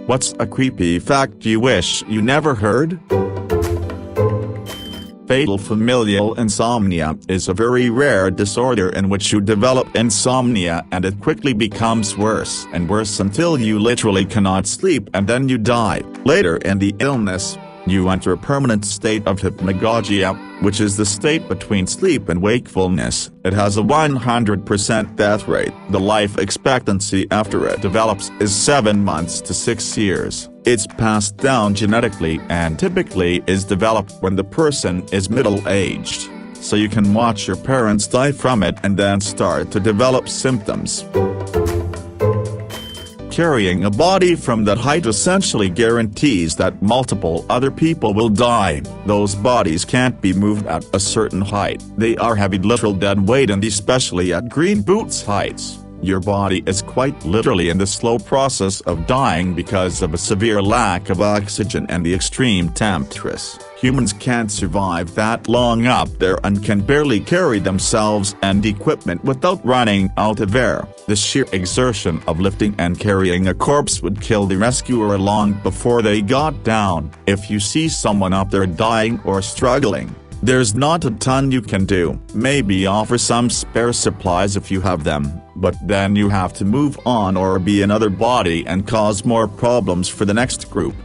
What's a creepy fact you wish you never heard? Fatal familial insomnia is a very rare disorder in which you develop insomnia and it quickly becomes worse and worse until you literally cannot sleep and then you die. Later in the illness, you enter a permanent state of hypnagogia, which is the state between sleep and wakefulness. It has a 100% death rate. The life expectancy after it develops is 7 months to 6 years. It's passed down genetically and typically is developed when the person is middle-aged. So you can watch your parents die from it and then start to develop symptoms. Carrying a body from that height essentially guarantees that multiple other people will die. Those bodies can't be moved at a certain height. They are heavy, literal dead weight, and especially at green boots heights, your body is quite literally in the slow process of dying because of a severe lack of oxygen and the extreme temperatures. Humans can't survive that long up there and can barely carry themselves and equipment without running out of air. The sheer exertion of lifting and carrying a corpse would kill the rescuer long before they got down. If you see someone up there dying or struggling, there's not a ton you can do. Maybe offer some spare supplies if you have them, but then you have to move on or be another body and cause more problems for the next group.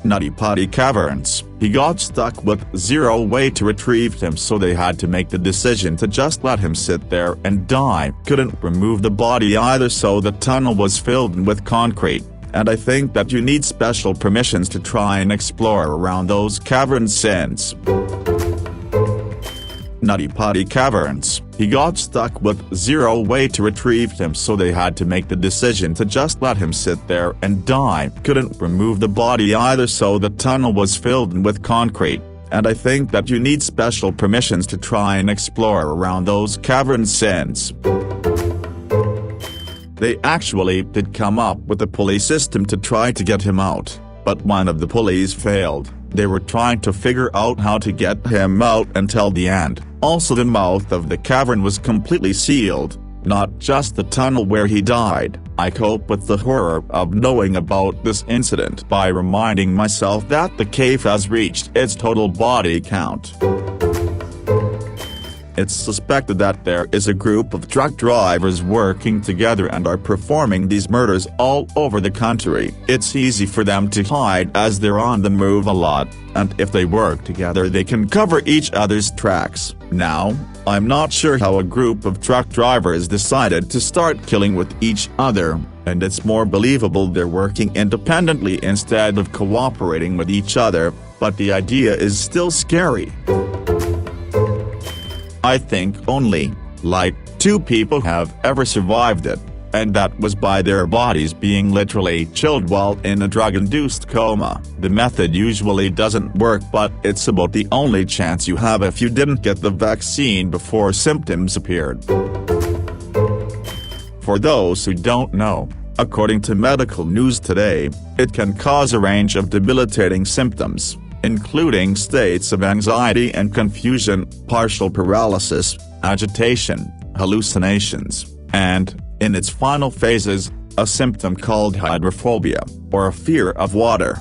Nutty Potty Caverns. He got stuck with zero way to retrieve him, so they had to make the decision to just let him sit there and die. Couldn't remove the body either, so the tunnel was filled with concrete. And I think that you need special permissions to try and explore around those caverns since. Nutty Potty Caverns. He got stuck with zero way to retrieve him, so they had to make the decision to just let him sit there and die. Couldn't remove the body either, so the tunnel was filled with concrete. And I think that you need special permissions to try and explore around those caverns since. They actually did come up with a pulley system to try to get him out, but one of the pulleys failed. They were trying to figure out how to get him out until the end. Also, the mouth of the cavern was completely sealed, not just the tunnel where he died. I cope with the horror of knowing about this incident by reminding myself that the cave has reached its total body count. It's suspected that there is a group of truck drivers working together and are performing these murders all over the country. It's easy for them to hide as they're on the move a lot, and if they work together they can cover each other's tracks. Now, I'm not sure how a group of truck drivers decided to start killing with each other, and it's more believable they're working independently instead of cooperating with each other, but the idea is still scary. I think only, 2 people have ever survived it, and that was by their bodies being literally chilled while in a drug-induced coma. The method usually doesn't work, but it's about the only chance you have if you didn't get the vaccine before symptoms appeared. For those who don't know, according to Medical News Today, it can cause a range of debilitating symptoms, including states of anxiety and confusion, partial paralysis, agitation, hallucinations, and, in its final phases, a symptom called hydrophobia, or a fear of water.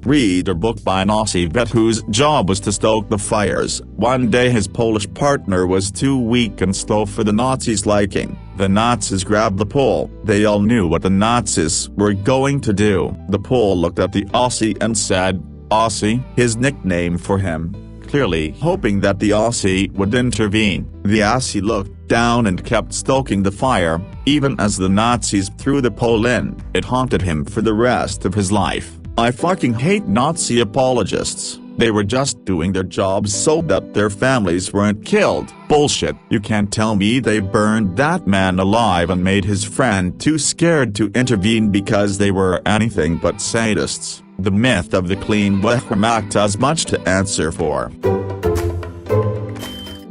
Read a book by an Aussie vet whose job was to stoke the fires. One day his Polish partner was too weak and slow for the Nazis' liking. The Nazis grabbed the Pole. They all knew what the Nazis were going to do. The Pole looked at the Aussie and said, "Aussie," his nickname for him, clearly hoping that the Aussie would intervene. The Aussie looked down and kept stoking the fire, even as the Nazis threw the pole in. It haunted him for the rest of his life. I fucking hate Nazi apologists. They were just doing their jobs so that their families weren't killed. Bullshit. You can't tell me they burned that man alive and made his friend too scared to intervene because they were anything but sadists. The myth of the clean Wehrmacht has much to answer for.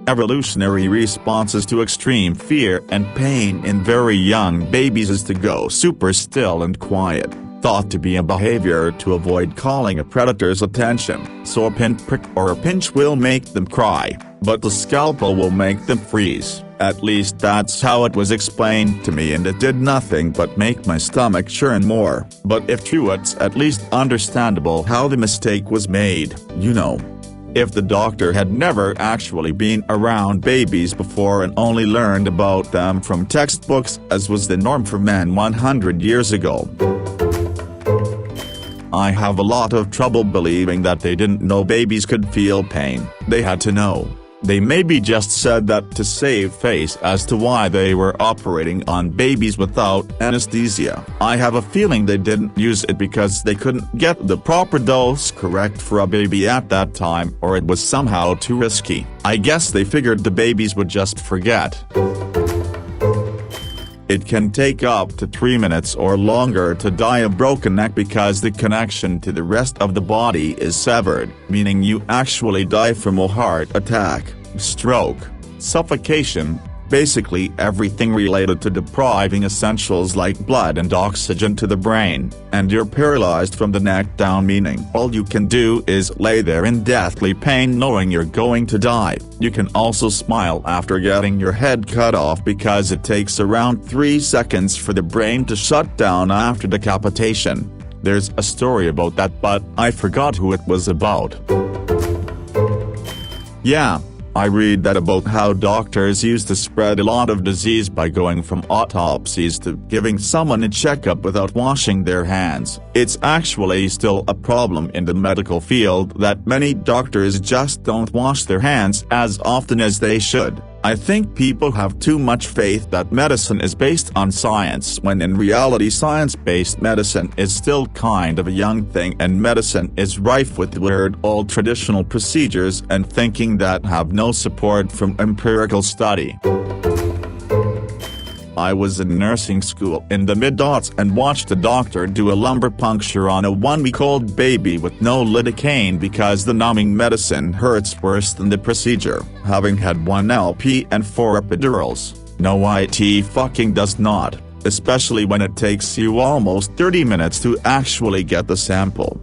Evolutionary responses to extreme fear and pain in very young babies is to go super still and quiet, thought to be a behavior to avoid calling a predator's attention, so a pinprick or a pinch will make them cry. but the scalpel will make them freeze. At least that's how it was explained to me, and it did nothing but make my stomach churn more. But if true, it's at least understandable how the mistake was made, you know. If the doctor had never actually been around babies before and only learned about them from textbooks, as was the norm for men 100 years ago. I have a lot of trouble believing that they didn't know babies could feel pain. They had to know. They maybe just said that to save face as to why they were operating on babies without anesthesia. I have a feeling they didn't use it because they couldn't get the proper dose correct for a baby at that time, or it was somehow too risky. I guess they figured the babies would just forget. It can take up to 3 minutes or longer to die a broken neck because the connection to the rest of the body is severed, meaning you actually die from a heart attack, stroke, suffocation, basically everything related to depriving essentials like blood and oxygen to the brain, and you're paralyzed from the neck down, meaning all you can do is lay there in deathly pain knowing you're going to die. You can also smile after getting your head cut off because it takes around 3 seconds for the brain to shut down after decapitation. There's a story about that, but I forgot who it was about. Yeah. I read that about how doctors used to spread a lot of disease by going from autopsies to giving someone a checkup without washing their hands. It's actually still a problem in the medical field that many doctors just don't wash their hands as often as they should. I think people have too much faith that medicine is based on science, when in reality science-based medicine is still kind of a young thing, and medicine is rife with weird old traditional procedures and thinking that have no support from empirical study. I was in nursing school in the mid-aughts and watched a doctor do a lumbar puncture on a 1-week-old baby with no lidocaine because the numbing medicine hurts worse than the procedure, having had 1 LP and 4 epidurals. No, it fucking does not, especially when it takes you almost 30 minutes to actually get the sample.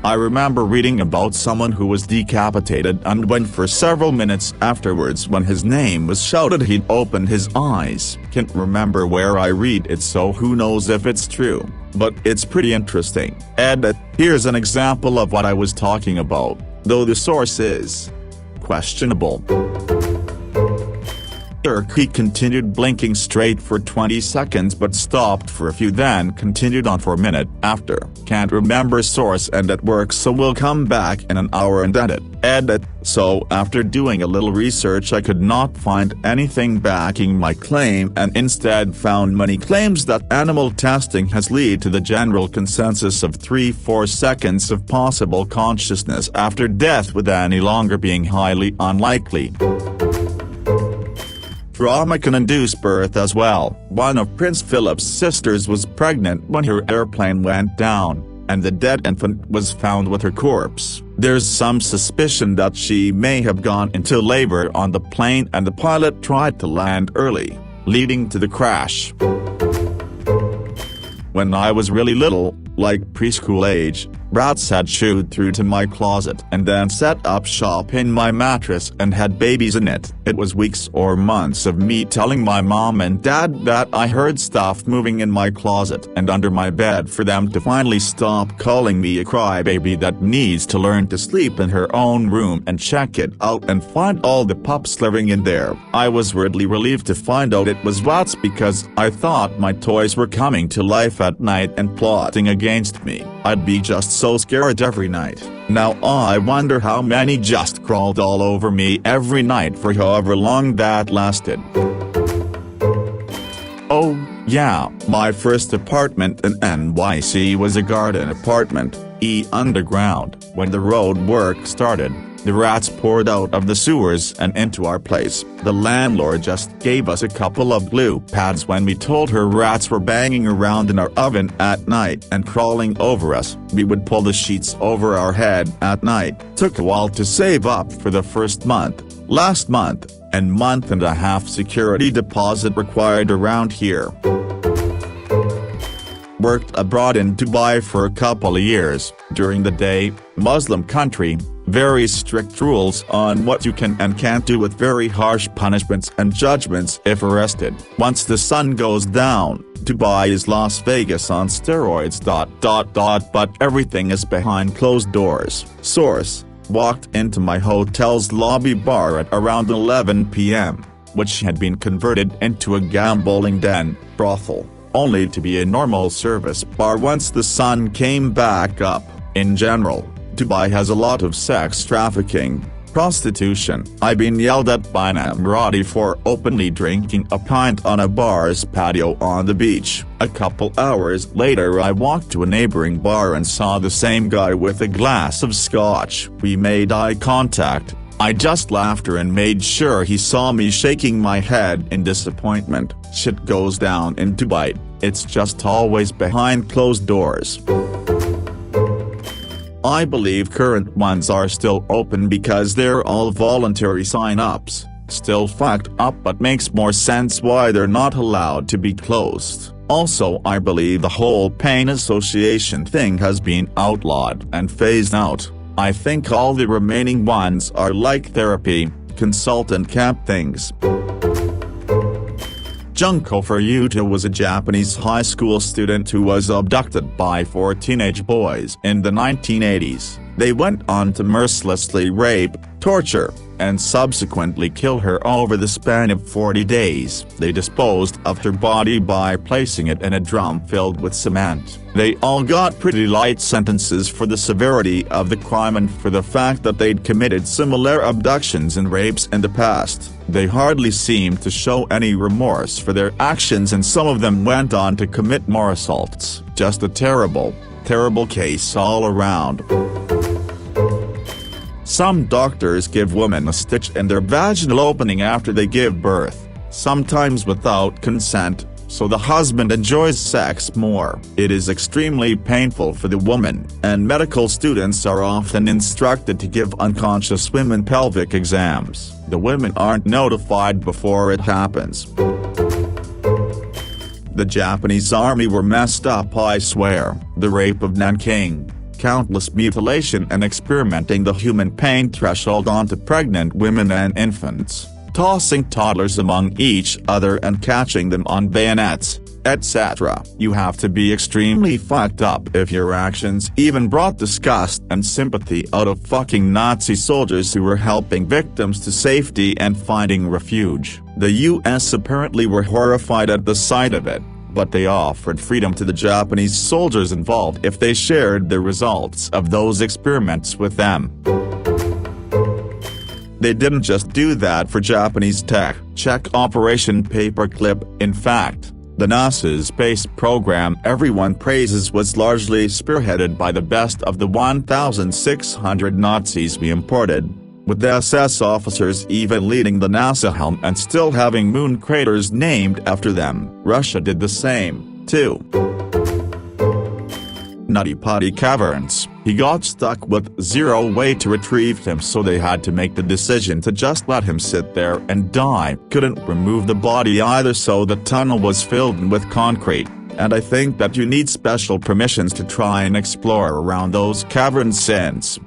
I remember reading about someone who was decapitated and when for several minutes afterwards when his name was shouted he'd open his eyes. Can't remember where I read it, so who knows if it's true, but it's pretty interesting. And here's an example of what I was talking about, though the source is questionable. He continued blinking straight for 20 seconds but stopped for a few, then continued on for a minute after. Can't remember source and at work, so we'll come back in an hour and edit. So after doing a little research I could not find anything backing my claim and instead found many claims that animal testing has led to the general consensus of 3-4 seconds of possible consciousness after death, with any longer being highly unlikely. Trauma can induce birth as well. One of Prince Philip's sisters was pregnant when her airplane went down, and the dead infant was found with her corpse. There's some suspicion that she may have gone into labor on the plane and the pilot tried to land early, leading to the crash. When I was really little, like preschool age, rats had chewed through to my closet and then set up shop in my mattress and had babies in it. It was weeks or months of me telling my mom and dad that I heard stuff moving in my closet and under my bed for them to finally stop calling me a crybaby that needs to learn to sleep in her own room and check it out and find all the pups living in there. I was weirdly relieved to find out it was rats because I thought my toys were coming to life at night and plotting against me. I'd be just so scared every night. Now I wonder how many just crawled all over me every night for however long that lasted. Oh, yeah, my first apartment in NYC was a garden apartment, underground. When the road work started, the rats poured out of the sewers and into our place. The landlord just gave us a couple of glue pads when we told her rats were banging around in our oven at night and crawling over us. We would pull the sheets over our head at night. Took a while to save up for the first month, last month, and month and a half security deposit required around here. Worked abroad in Dubai for a couple of years. During the day, Muslim country, very strict rules on what you can and can't do with very harsh punishments and judgments if arrested. Once the sun goes down, Dubai is Las Vegas on steroids. But everything is behind closed doors. Source: walked into my hotel's lobby bar at around 11 p.m., which had been converted into a gambling den, brothel, only to be a normal service bar once the sun came back up. In general, Dubai has a lot of sex trafficking, prostitution. I've been yelled at by an Emirati for openly drinking a pint on a bar's patio on the beach. A couple hours later I walked to a neighboring bar and saw the same guy with a glass of scotch. We made eye contact. I just laughed and made sure he saw me shaking my head in disappointment. Shit goes down in Dubai. It's just always behind closed doors. I believe current ones are still open because they're all voluntary sign-ups. Still fucked up, but makes more sense why they're not allowed to be closed. Also, I believe the whole pain association thing has been outlawed and phased out. I think all the remaining ones are like therapy, consultant camp things. Junko Furuta was a Japanese high school student who was abducted by 4 teenage boys in the 1980s. They went on to mercilessly rape, torture, and subsequently kill her over the span of 40 days. They disposed of her body by placing it in a drum filled with cement. They all got pretty light sentences for the severity of the crime and for the fact that they'd committed similar abductions and rapes in the past. They hardly seemed to show any remorse for their actions, and some of them went on to commit more assaults. Just a terrible, terrible case all around. Some doctors give women a stitch in their vaginal opening after they give birth, sometimes without consent, so the husband enjoys sex more. It is extremely painful for the woman, and medical students are often instructed to give unconscious women pelvic exams. The women aren't notified before it happens. The Japanese army were messed up, I swear. The rape of Nanking, countless mutilation and experimenting the human pain threshold onto pregnant women and infants, tossing toddlers among each other and catching them on bayonets, etc. You have to be extremely fucked up if your actions even brought disgust and sympathy out of fucking Nazi soldiers who were helping victims to safety and finding refuge. The US apparently were horrified at the sight of it, but they offered freedom to the Japanese soldiers involved if they shared the results of those experiments with them. They didn't just do that for Japanese tech. Check Operation Paperclip. In fact, the NASA's space program everyone praises was largely spearheaded by the best of the 1,600 Nazis we imported, with the SS officers even leading the NASA helm and still having moon craters named after them. Russia did the same, too. Nutty Potty Caverns. He got stuck with zero way to retrieve him, so they had to make the decision to just let him sit there and die. Couldn't remove the body either, so the tunnel was filled with concrete, and I think that you need special permissions to try and explore around those caverns since.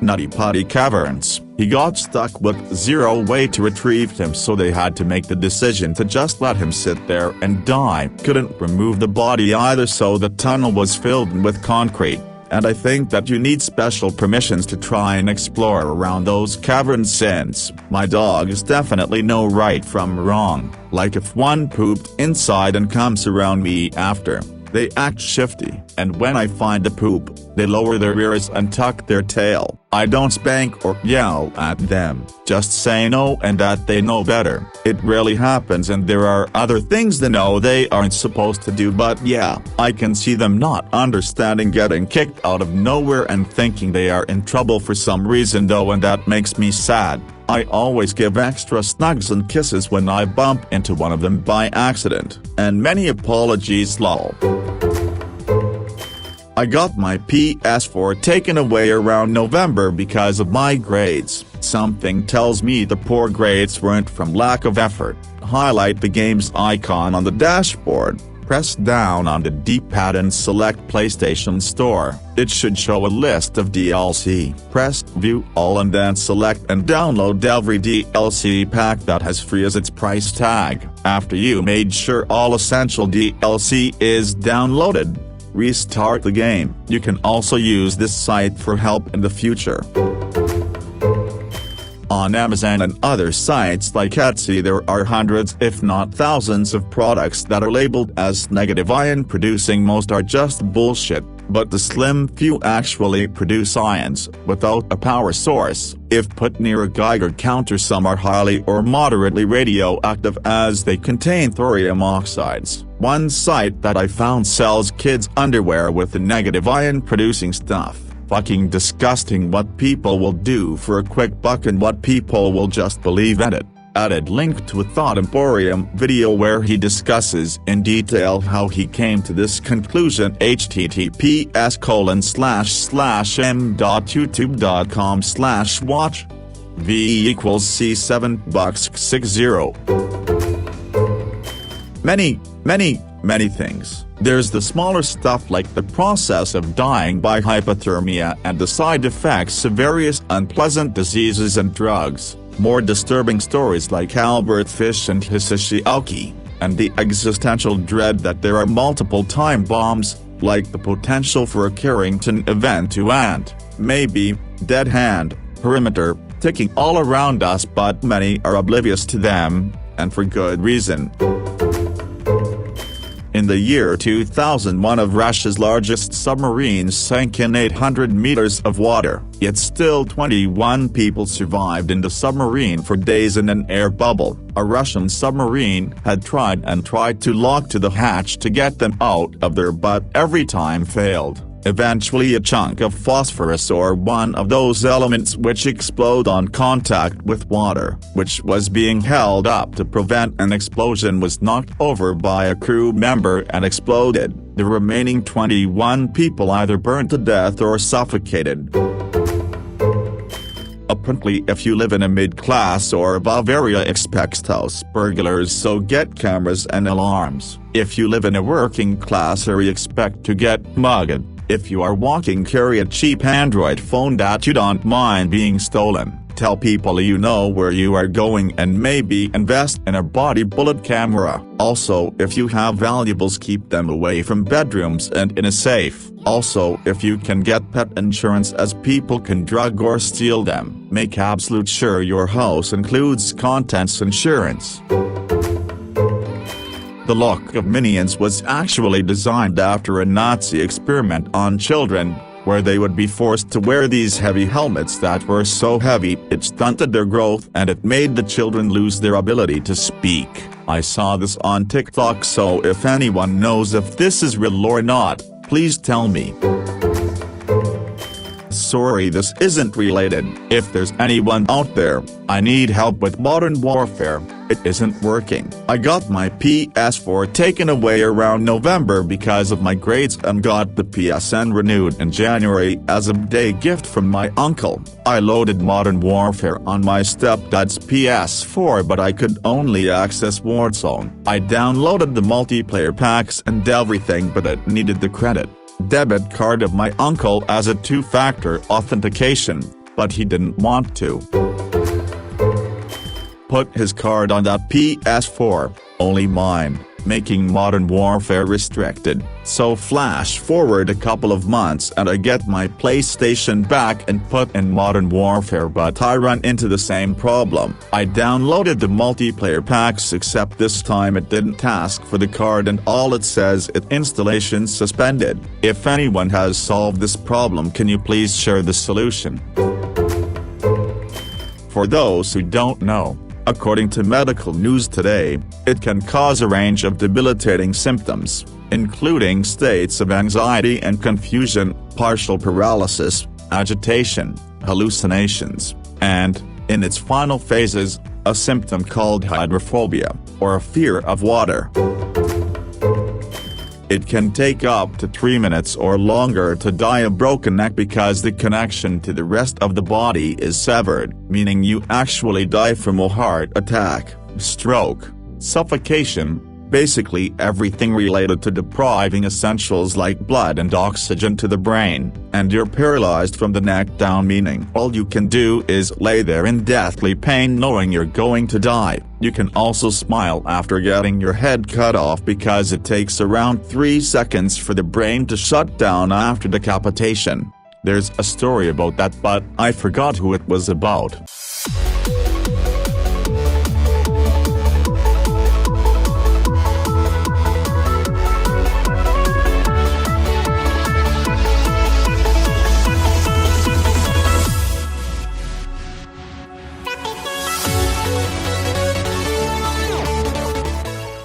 Nutty Potty Caverns. He got stuck with zero way to retrieve him, so they had to make the decision to just let him sit there and die. Couldn't remove the body either, so the tunnel was filled with concrete, and I think that you need special permissions to try and explore around those caverns since. My dogs definitely know right from wrong, like if one pooped inside and comes around me after, they act shifty, and when I find the poop, they lower their ears and tuck their tail. I don't spank or yell at them, just say no and that they know better. It rarely happens, and there are other things they know they aren't supposed to do, but yeah, I can see them not understanding getting kicked out of nowhere and thinking they are in trouble for some reason though, and that makes me sad. I always give extra snugs and kisses when I bump into one of them by accident, and many apologies lol. I got my PS4 taken away around November because of my grades. Something tells me the poor grades weren't from lack of effort. Highlight the game's icon on the dashboard. Press down on the D-pad and select PlayStation Store. It should show a list of DLC. Press View All and then select and download every DLC pack that has free as its price tag. After you made sure all essential DLC is downloaded, restart the game. You can also use this site for help in the future. On Amazon and other sites like Etsy, there are hundreds if not thousands of products that are labeled as negative ion producing. Most are just bullshit, but the slim few actually produce ions without a power source. If put near a Geiger counter, some are highly or moderately radioactive as they contain thorium oxides. One site that I found sells kids' underwear with the negative ion producing stuff. Fucking disgusting what people will do for a quick buck and what people will just believe in it. Added link to a Thought Emporium video where he discusses in detail how he came to this conclusion. https://m.youtube.com/watch v equals C7bucks60. Many things. There's the smaller stuff like the process of dying by hypothermia and the side effects of various unpleasant diseases and drugs. More disturbing stories like Albert Fish and Hisashi Aoki, and the existential dread that there are multiple time bombs, like the potential for a Carrington event to end, maybe, dead hand, perimeter, ticking all around us, but many are oblivious to them, and for good reason. In the year 2000, one of Russia's largest submarines sank in 800 meters of water, yet still 21 people survived in the submarine for days in an air bubble. A Russian submarine had tried to lock to the hatch to get them out of there, but every time failed. Eventually a chunk of phosphorus, or one of those elements which explode on contact with water, which was being held up to prevent an explosion, was knocked over by a crew member and exploded. The remaining 21 people either burned to death or suffocated. Apparently, if you live in a mid-class or above area, expect house burglars, so get cameras and alarms. If you live in a working class area, expect to get mugged. If you are walking, carry a cheap Android phone that you don't mind being stolen. Tell people you know where you are going and maybe invest in a body bullet camera. Also, if you have valuables, keep them away from bedrooms and in a safe. Also, if you can get pet insurance, as people can drug or steal them. Make absolute sure your house includes contents insurance. The look of Minions was actually designed after a Nazi experiment on children, where they would be forced to wear these heavy helmets that were so heavy it stunted their growth and it made the children lose their ability to speak. I saw this on TikTok, so if anyone knows if this is real or not, please tell me. Sorry, this isn't related. If there's anyone out there, I need help with Modern Warfare. It isn't working. I got my PS4 taken away around November because of my grades and got the PSN renewed in January as a day gift from my uncle. I loaded Modern Warfare on my stepdad's PS4, but I could only access Warzone. I downloaded the multiplayer packs and everything, but it needed the credit debit card of my uncle as a two-factor authentication, but he didn't want to put his card on that PS4, only mine, making Modern Warfare restricted. So flash forward a couple of months and I get my PlayStation back and put in Modern Warfare, but I run into the same problem. I downloaded the multiplayer packs, except this time it didn't ask for the card and all it says is installation suspended. If anyone has solved this problem, can you please share the solution? For those who don't know, according to Medical News Today, it can cause a range of debilitating symptoms, including states of anxiety and confusion, partial paralysis, agitation, hallucinations, and, in its final phases, a symptom called hydrophobia, or a fear of water. It can take up to 3 minutes or longer to die a broken neck because the connection to the rest of the body is severed, meaning you actually die from a heart attack, stroke, suffocation, Basically everything related to depriving essentials like blood and oxygen to the brain, and you're paralyzed from the neck down, meaning all you can do is lay there in deathly pain knowing you're going to die. You can also smile after getting your head cut off because it takes around 3 seconds for the brain to shut down after decapitation. There's a story about that, but I forgot who it was about.